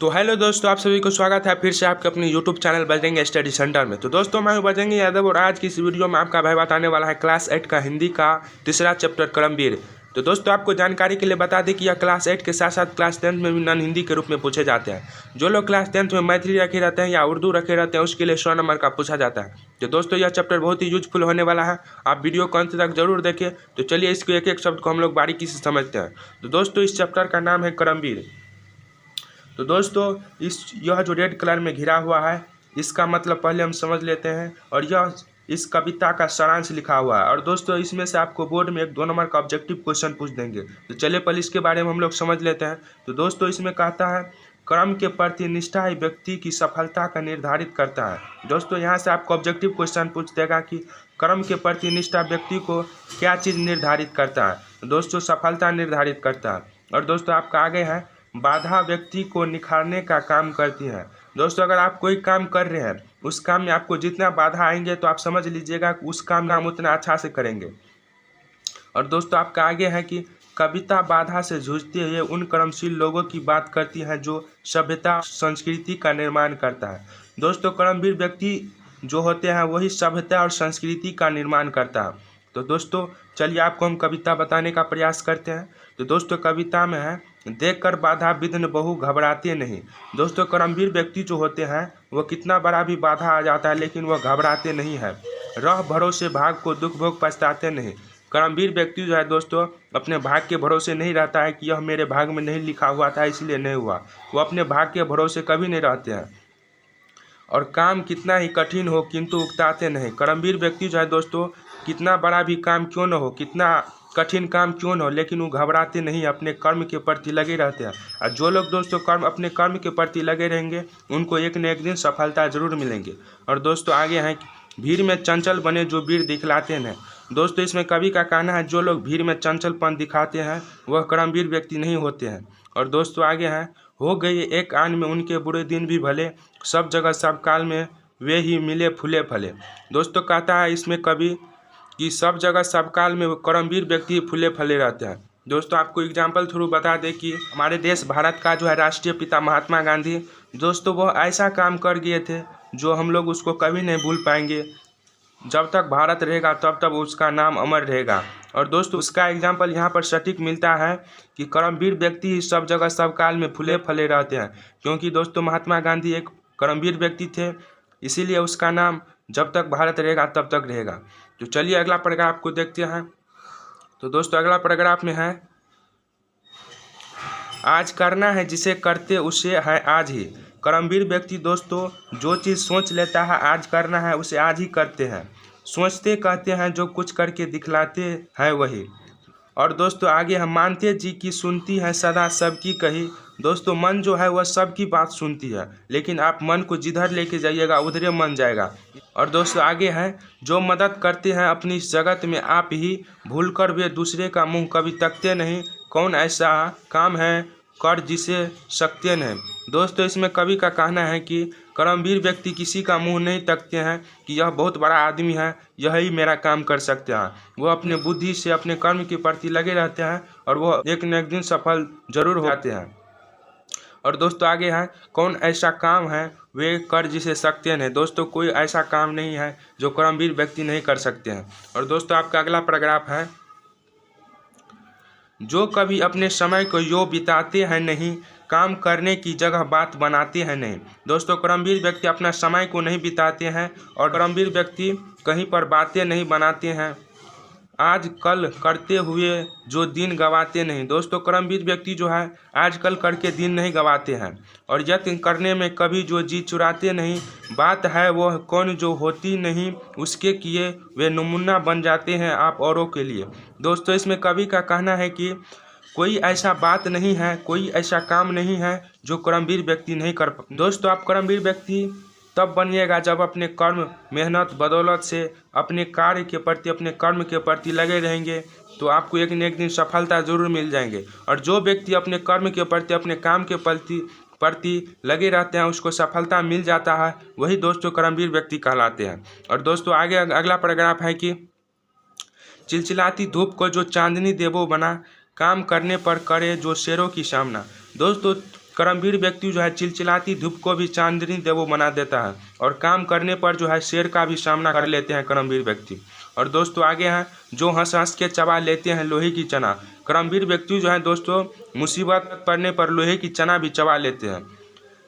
तो हेलो दोस्तों, आप सभी को स्वागत है फिर से आपके अपने YouTube channel Bajrang study centre में। तो दोस्तों, मैं हूं बजरंग यादव और आज की इस वीडियो में आपका भाई बताने वाला है क्लास 8 का हिंदी का तीसरा चैप्टर कर्मवीर। तो दोस्तों, आपको जानकारी के लिए बता दें कि यह क्लास 8 के साथ साथ क्लास 10 में भी नॉन हिंदी के रूप में पूछे जाते हैं। जो लोग क्लास 10 में मैथिली रखे रहते हैं या उर्दू रखे रहते हैं उसके लिए 100 नंबर का पूछा जाता है। तो दोस्तों, यह चैप्टर बहुत ही यूजफुल होने वाला है, आप वीडियो को अंत तक जरूर देखें। तो चलिए इसको एक एक शब्द को हम लोग बारीकी से समझते हैं। तो दोस्तों, इस चैप्टर का नाम है कर्मवीर। तो दोस्तों, यह जो रेड कलर में घिरा हुआ है इसका मतलब पहले हम समझ लेते हैं, और यह इस कविता का सारांश लिखा हुआ है। और दोस्तों, इसमें से आपको बोर्ड में 1-2 नंबर का ऑब्जेक्टिव क्वेश्चन पूछ देंगे। तो चलिए पहले इसके बारे में हम लोग समझ लेते हैं। तो दोस्तों, इसमें कहता है कर्म के प्रति निष्ठा ही व्यक्ति की सफलता का निर्धारित करता है। दोस्तों, यहाँ से आपको ऑब्जेक्टिव क्वेश्चन पूछ देगा कि कर्म के प्रति निष्ठा व्यक्ति को क्या चीज़ निर्धारित करता है। तो दोस्तों, सफलता निर्धारित करता है। और दोस्तों, आपका आगे है बाधा व्यक्ति को निखारने का काम करती है। दोस्तों, अगर आप कोई काम कर रहे हैं, उस काम में आपको जितना बाधा आएंगे तो आप समझ लीजिएगा कि उस काम का हम उतना अच्छा से करेंगे। और दोस्तों, आपका आगे है कि कविता बाधा से जूझते हुए उन कर्मशील लोगों की बात करती है जो सभ्यता संस्कृति का निर्माण करता है। दोस्तों, कर्मवीर व्यक्ति जो होते हैं वही सभ्यता और संस्कृति का निर्माण करता है। तो दोस्तों, चलिए आपको हम कविता बताने का प्रयास करते हैं। तो दोस्तों, कविता में है देखकर बाधा विघ्न बहु घबराते नहीं। दोस्तों, कर्मवीर व्यक्ति जो होते हैं वो कितना बड़ा भी बाधा आ जाता है लेकिन वह घबराते नहीं है। रह भरोसे भाग को दुख भोग पछताते नहीं। कर्मवीर व्यक्ति जो है दोस्तों अपने भाग के भरोसे नहीं रहता है कि यह मेरे भाग में नहीं लिखा हुआ था इसलिए नहीं हुआ। वो अपने भाग के भरोसे कभी नहीं रहते हैं। और काम कितना ही कठिन हो किंतु उकताते नहीं। कर्मवीर व्यक्ति जो है दोस्तों कितना बड़ा भी काम क्यों न हो, कितना कठिन काम क्यों न हो, लेकिन वो घबराते नहीं, अपने कर्म के प्रति लगे रहते हैं। और जो लोग दोस्तों अपने कर्म के प्रति लगे रहेंगे उनको एक न एक दिन सफलता जरूर मिलेंगे। और दोस्तों, आगे हैं भीड़ में चंचल बने जो वीर दिखलाते हैं। दोस्तों, इसमें कवि का कहना है जो लोग भीड़ में चंचलपन दिखाते हैं वह कर्मवीर व्यक्ति नहीं होते हैं। और दोस्तों, आगे हैं हो गए एक आन में उनके बुरे दिन भी भले, सब जगह सब काल में वे ही मिले फूले फले। दोस्तों, कहता है इसमें कवि कि सब जगह सब काल में कर्मवीर व्यक्ति फूले फले रहते हैं। दोस्तों, आपको एग्जाम्पल थ्रू बता दें कि हमारे देश भारत का जो है राष्ट्रीय पिता महात्मा गांधी, दोस्तों वह ऐसा काम कर गए थे जो हम लोग उसको कभी नहीं भूल पाएंगे। जब तक भारत रहेगा तब तक उसका नाम अमर रहेगा। और दोस्तों, उसका एग्जाम्पल यहाँ पर सटीक मिलता है कि कर्मवीर व्यक्ति ही सब जगह सब काल में फूले फले रहते हैं, क्योंकि दोस्तों महात्मा गांधी एक कर्मवीर व्यक्ति थे, इसीलिए उसका नाम जब तक भारत रहेगा तब तक रहेगा। तो चलिए अगला पैराग्राफ को देखते हैं। तो दोस्तों, अगला पैराग्राफ में है आज करना है जिसे करते उसे है आज ही। कर्मवीर व्यक्ति दोस्तों जो चीज़ सोच लेता है आज करना है उसे आज ही करते हैं। सोचते कहते हैं जो कुछ करके दिखलाते हैं वही। और दोस्तों, आगे हम मानते जी की सुनती है सदा सबकी कही। दोस्तों, मन जो है वह सबकी बात सुनती है, लेकिन आप मन को जिधर लेके जाइएगा उधर मन जाएगा। और दोस्तों, आगे है जो मदद करते हैं अपनी इस जगत में आप ही, भूलकर वे दूसरे का मुंह कभी तकते नहीं। कौन ऐसा काम है कर जिसे सकते नहीं। दोस्तों, इसमें कवि का कहना है कि कर्मवीर व्यक्ति किसी का मुंह नहीं तकते हैं कि यह बहुत बड़ा आदमी है, यही मेरा काम कर सकते हैं। वह अपने बुद्धि से अपने कर्म के प्रति लगे रहते हैं और वह एक न एक दिन सफल जरूर हो जाते हैं। और दोस्तों, आगे है कौन ऐसा काम है वे कर जिसे सकते नहीं। दोस्तों, कोई ऐसा काम नहीं है जो कर्मवीर व्यक्ति नहीं कर सकते हैं। और दोस्तों, आपका अगला पैराग्राफ है जो कभी अपने समय को यो बिताते हैं नहीं, काम करने की जगह बात बनाते हैं नहीं। दोस्तों, कर्मवीर व्यक्ति अपना समय को नहीं बिताते हैं और कर्मवीर व्यक्ति कहीं पर बातें नहीं बनाते हैं। आज कल करते हुए जो दिन गवाते नहीं। दोस्तों, कर्मवीर व्यक्ति जो है आज कल करके दिन नहीं गवाते हैं और यत्न करने में कभी जो जी चुराते नहीं। बात है वह कौन जो होती नहीं उसके किए वे नमूना बन जाते हैं आप औरों के लिए। दोस्तों, इसमें कवि का कहना है कि कोई ऐसा बात नहीं है, कोई ऐसा काम नहीं है जो कर्मवीर व्यक्ति नहीं कर। दोस्तों, आप कर्मवीर व्यक्ति तब बनिएगा जब अपने कर्म मेहनत बदौलत से अपने कार्य के प्रति अपने कर्म के प्रति लगे रहेंगे तो आपको एक न एक दिन सफलता जरूर मिल जाएंगे। और जो व्यक्ति अपने कर्म के प्रति अपने काम के प्रति लगे रहते हैं उसको सफलता मिल जाता है, वही दोस्तों कर्मवीर व्यक्ति कहलाते हैं। और दोस्तों, आगे अगला पैराग्राफ है कि चिलचिलाती धूप को जो चांदनी देवो बना, काम करने पर करे जो शेरों की सामना। दोस्तों, कर्मवीर व्यक्ति जो है चिलचिलाती धूप को भी चांदनी देवो बना देता है और काम करने पर जो है शेर का भी सामना कर लेते हैं कर्मवीर व्यक्ति। और दोस्तों आगे हैं जो हंस हंस के चबा लेते हैं लोहे की चना। कर्मवीर व्यक्ति जो है दोस्तों मुसीबत पड़ने पर लोहे की चना भी चबा लेते हैं।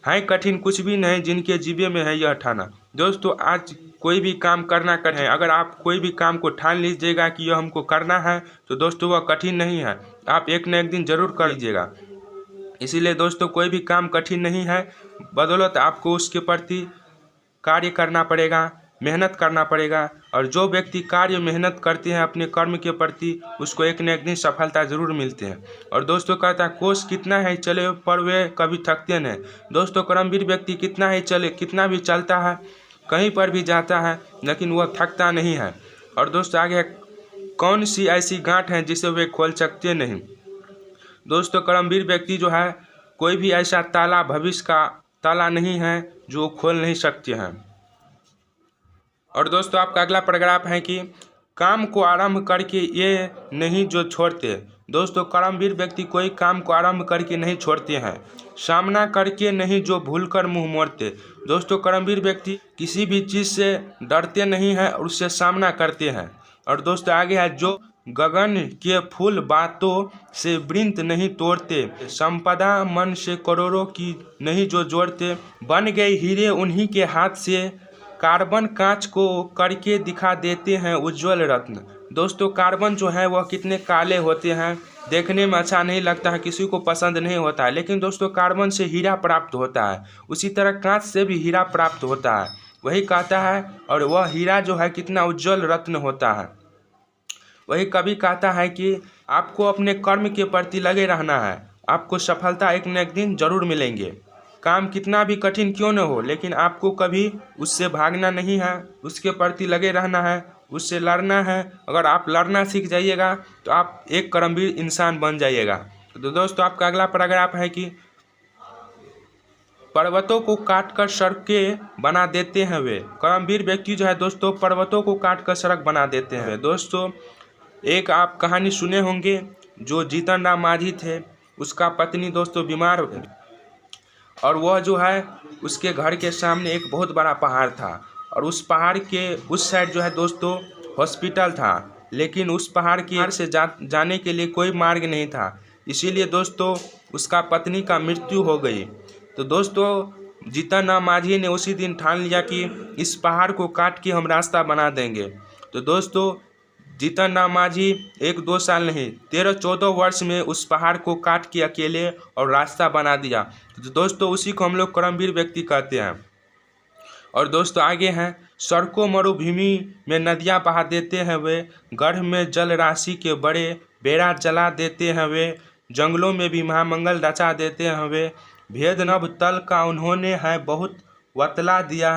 है कठिन कुछ भी नहीं जिनके जीवे में है यह ठाना। दोस्तों आज कोई भी काम करना कठिन है, अगर आप कोई भी काम को ठान लीजिएगा कि यह हमको करना है तो दोस्तों वह कठिन नहीं है, आप एक न एक दिन जरूर कर लीजिएगा। इसीलिए दोस्तों कोई भी काम कठिन नहीं है, बदौलत आपको उसके प्रति कार्य करना पड़ेगा, मेहनत करना पड़ेगा। और जो व्यक्ति कार्य मेहनत करते हैं अपने कर्म के प्रति उसको एक न एक दिन सफलता जरूर मिलते हैं। और दोस्तों कहता है कोष कितना है चले पर वे कभी थकते नहीं। दोस्तों कर्मवीर व्यक्ति कितना ही चले, कितना भी चलता है, कहीं पर भी जाता है, लेकिन वह थकता नहीं है। और दोस्तों आगे कौन सी ऐसी गांठ है जिसे वे खोल सकते नहीं। दोस्तों कर्मवीर व्यक्ति जो है कोई भी ऐसा ताला भविष्य का ताला नहीं है जो खोल नहीं सकते हैं। और दोस्तों आपका अगला पैराग्राफ है कि काम को आरंभ करके ये नहीं जो छोड़ते। दोस्तों कर्मवीर व्यक्ति कोई काम को आरंभ करके नहीं छोड़ते हैं, सामना करके नहीं जो भूलकर मुंह मोड़ते। दोस्तों कर्मवीर व्यक्ति किसी भी चीज़ से डरते नहीं हैं और उससे सामना करते हैं। और दोस्तों आगे है जो गगन के फूल बातों से वृंत नहीं तोड़ते, संपदा मन से करोड़ों की नहीं जो जोड़ते, बन गए हीरे उन्हीं के हाथ से, कार्बन कांच को करके दिखा देते हैं उज्जवल रत्न। दोस्तों कार्बन जो है वह कितने काले होते हैं, देखने में अच्छा नहीं लगता है, किसी को पसंद नहीं होता है, लेकिन दोस्तों कार्बन से हीरा प्राप्त होता है, उसी तरह कांच से भी हीरा प्राप्त होता है, वही कहता है। और वह हीरा जो है कितना उज्जवल रत्न होता है। वही कवि कहता है कि आपको अपने कर्म के प्रति लगे रहना है, आपको सफलता एक न एक दिन जरूर मिलेंगे। काम कितना भी कठिन क्यों न हो, लेकिन आपको कभी उससे भागना नहीं है, उसके प्रति लगे रहना है, उससे लड़ना है। अगर आप लड़ना सीख जाइएगा तो आप एक कर्मवीर इंसान बन जाइएगा। तो दोस्तों आपका अगला पैराग्राफ है कि पर्वतों को काटकर सड़कें बना देते हैं वे। कर्मवीर व्यक्ति जो है दोस्तों पर्वतों को काटकर सड़क बना देते हैं। दोस्तों एक आप कहानी सुने होंगे, जो जीतन राम मांझी थे, उसका पत्नी दोस्तों बीमार हो गई और वह जो है उसके घर के सामने एक बहुत बड़ा पहाड़ था और उस पहाड़ के उस साइड जो है दोस्तों हॉस्पिटल था, लेकिन उस पहाड़ की से जाने के लिए कोई मार्ग नहीं था, इसीलिए दोस्तों उसका पत्नी का मृत्यु हो गई। तो दोस्तों जीतन राम मांझी ने उसी दिन ठान लिया कि इस पहाड़ को काट के हम रास्ता बना देंगे। तो दोस्तों जीतन राम मांझी 1-2 साल नहीं 13-14 वर्ष में उस पहाड़ को काट के अकेले और रास्ता बना दिया। तो दोस्तों उसी को हम लोग कर्मवीर व्यक्ति कहते हैं। और दोस्तों आगे हैं सड़कों मरुभूमि में नदियां बहा देते हैं वे, गढ़ में जल राशि के बड़े बेड़ा जला देते हैं वे, जंगलों में भी महामंगल रचा देते हैं वे, भेद नभ तल का उन्होंने है बहुत बतला दिया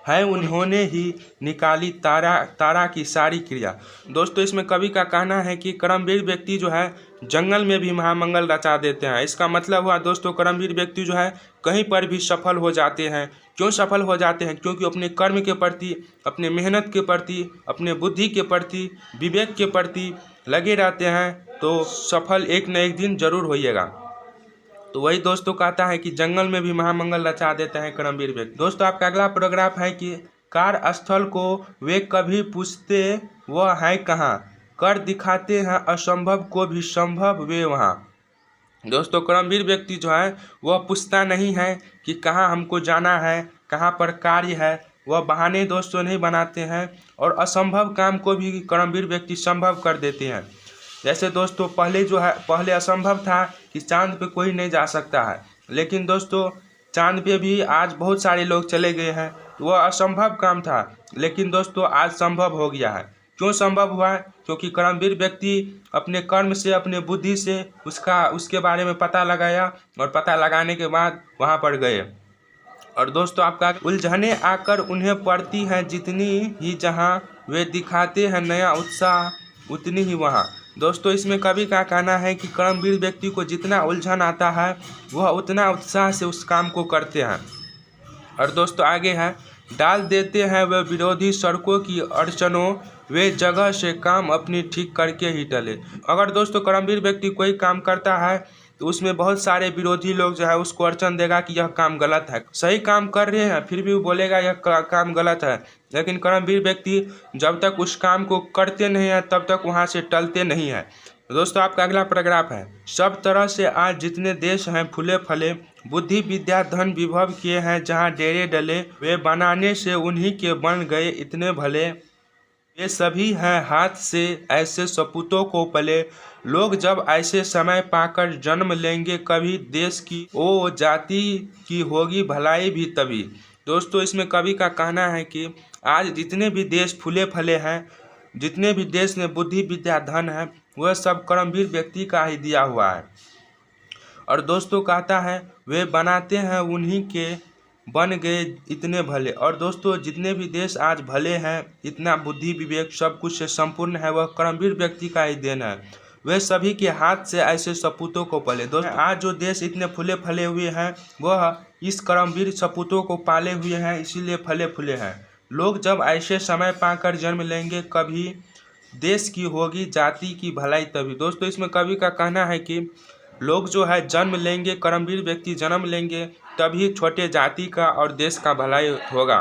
है, उन्होंने ही निकाली तारा की सारी क्रिया। दोस्तों इसमें कवि का कहना है कि कर्मवीर व्यक्ति जो है जंगल में भी महामंगल रचा देते हैं। इसका मतलब हुआ दोस्तों कर्मवीर व्यक्ति जो है कहीं पर भी सफल हो जाते हैं। क्यों सफल हो जाते हैं? क्योंकि अपने कर्म के प्रति, अपने मेहनत के प्रति, अपने बुद्धि के प्रति, विवेक के प्रति लगे रहते हैं, तो सफल एक न एक दिन जरूर होइएगा। तो वही दोस्तों कहता है कि जंगल में भी महामंगल रचा देते हैं कर्मवीर व्यक्ति। दोस्तों आपका अगला पैराग्राफ है कि कार्यस्थल को वे कभी पूछते वह है कहाँ, कर दिखाते हैं असंभव को भी संभव वे वहाँ। दोस्तों कर्मवीर व्यक्ति जो है वह पूछता नहीं है कि कहाँ हमको जाना है, कहाँ पर कार्य है, वह बहाने दोस्तों नहीं बनाते हैं और असंभव काम को भी कर्मवीर व्यक्ति संभव कर देते हैं। जैसे दोस्तों पहले असंभव था कि चांद पे कोई नहीं जा सकता है, लेकिन दोस्तों चांद पे भी आज बहुत सारे लोग चले गए हैं। वह असंभव काम था, लेकिन दोस्तों आज संभव हो गया है। क्यों संभव हुआ? क्योंकि कर्मवीर व्यक्ति अपने कर्म से, अपने बुद्धि से उसके बारे में पता लगाया और पता लगाने के बाद वहाँ पर गए। और दोस्तों आपका उलझने आकर उन्हें पड़ती हैं जितनी ही जहाँ, वे दिखाते हैं नया उत्साह उतनी ही वहाँ। दोस्तों इसमें कवि का कहना है कि कर्मवीर व्यक्ति को जितना उलझन आता है वह उतना उत्साह से उस काम को करते हैं। और दोस्तों आगे है डाल देते हैं वे विरोधी सड़कों की अड़चनों, वे जगह से काम अपनी ठीक करके ही टले। अगर दोस्तों कर्मवीर व्यक्ति कोई काम करता है तो उसमें बहुत सारे विरोधी लोग जो है उसको अड़चन देगा कि यह काम गलत है। सही काम कर रहे हैं फिर भी वो बोलेगा यह काम गलत है। लेकिन कर्मवीर व्यक्ति जब तक उस काम को करते नहीं हैं तब तक वहाँ से टलते नहीं हैं। दोस्तों आपका अगला पैराग्राफ है, सब तरह से आज जितने देश हैं फूले फले, बुद्धि विद्या धन विभव किए हैं जहाँ डेरे डले, वे बनाने से उन्हीं के बन गए इतने भले, ये सभी हैं हाथ से ऐसे सपूतों को पले, लोग जब ऐसे समय पाकर जन्म लेंगे कभी, देश की ओ जाति की होगी भलाई भी तभी। दोस्तों इसमें कवि का कहना है कि आज जितने भी देश फूले फले हैं, जितने भी देश में बुद्धि विद्या धन है, वह सब कर्मवीर व्यक्ति का ही दिया हुआ है। और दोस्तों कहता है वे बनाते हैं उन्हीं के बन गए इतने भले। और दोस्तों जितने भी देश आज भले हैं, इतना बुद्धि विवेक सब कुछ से संपूर्ण है, वह कर्मवीर व्यक्ति का ही देन है। वे सभी के हाथ से ऐसे सपूतों को पले। दोस्तों आज जो देश इतने फूले फले हुए हैं वह इस कर्मवीर सपूतों को पाले हुए हैं, इसीलिए फले फूले हैं। लोग जब ऐसे समय पाकर जन्म लेंगे कभी, देश की होगी जाति की भलाई तभी। दोस्तों इसमें कवि का कहना है कि लोग जो है जन्म लेंगे, कर्मवीर व्यक्ति जन्म लेंगे, तभी छोटे जाति का और देश का भलाई होगा।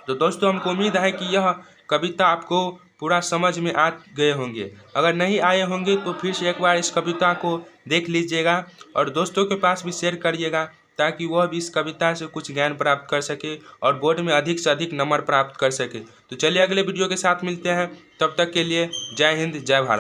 तो दोस्तों हमको उम्मीद है कि यह कविता आपको पूरा समझ में आ गए होंगे। अगर नहीं आए होंगे तो फिर से एक बार इस कविता को देख लीजिएगा और दोस्तों के पास भी शेयर करिएगा, ताकि वह भी इस कविता से कुछ ज्ञान प्राप्त कर सके और बोर्ड में अधिक से अधिक नंबर प्राप्त कर सके। तो चलिए अगले वीडियो के साथ मिलते हैं, तब तक के लिए जय हिंद जय भारत।